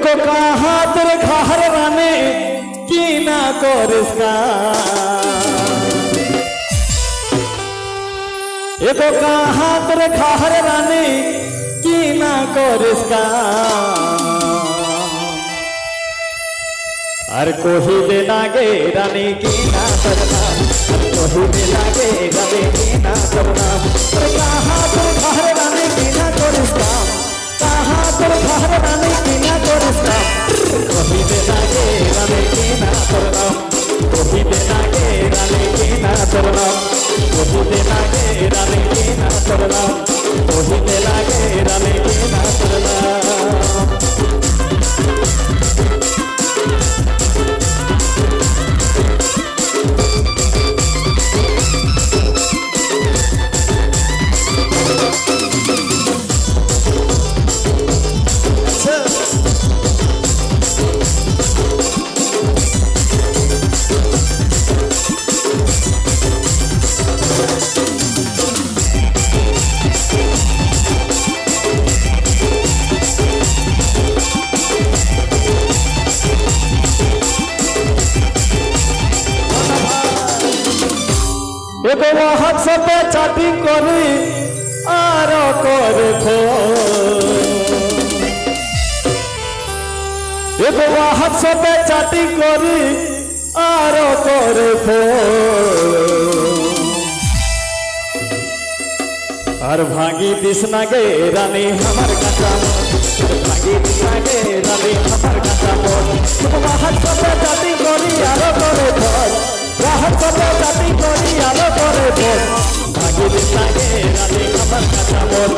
एगो कहाँ तेरे घर रानी की ना कोरिस्का, एगो कहाँ तेरे घर रानी की ना कोरिस्का। अरे कोही दे लागे रानी की ना करना, कोही दे लागे रानी की ना करना। अरे कहाँ तेरे घर रानी की ना कोरिस्का, कहाँ तेरे घर रानी की ना कोरिस्का। कोही दे लागे रानी की ना करना, कोही दे लागे रानी की ना करना, कोही दे लागे रानी की ना करना, कोही दे लागे रानी की ना करना। एगो व्हाट्सएपे चैटिंग करी आर करे फोन, एगो व्हाट्सएपे चैटिंग करी आर करे फोन। और भागी दिसना गे रानी हमार काटा, भागी दिसना गे रानी हमार काटा मोर। एगो व्हाट्सएपे चैटिंग करी आर करे फोन, व्हाट्सएपे चैटिंग करी आर करे फोन। भागी दिसना गे रानी हमार काटा मोर,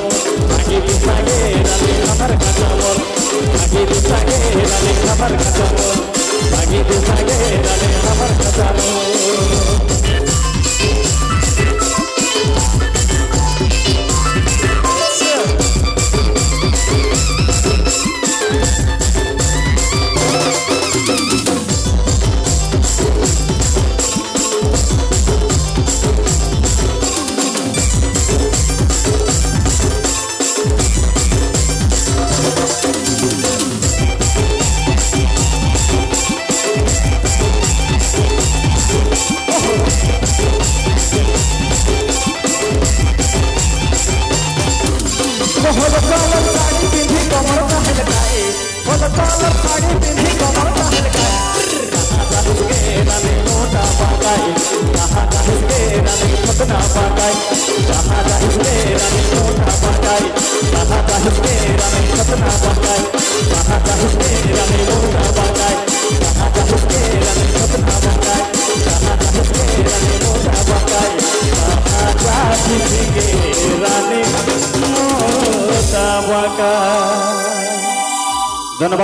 भागी दिसना गे रानी हमार काटा मोर, भागी दिसना गे रानी हमार काटा मोर, भागी दिसना गे रानी हमार काटा मोर। होल कलर साड़ी पिंधी कमर पहलकाए, होल कलर साड़ी पिंधी कमर पहलकाए। कहाँ जाहिस के रानी मोटा पाकाए, कहाँ जाहिस के रानी पतना पाकाए, कहाँ जाहिस के रानी मोटा पाकाए, कहाँ जाहिस के रानी पतना पाकाए, कहाँ जाहिस के रानी मोटा पाकाए, कहाँ जाहिस के रानी पतना पाकाए, कहाँ जाहिस के रानी मोटा पाकाए, कहाँ जाहिस के रानी मोटा पाकाए। धन्यवाद।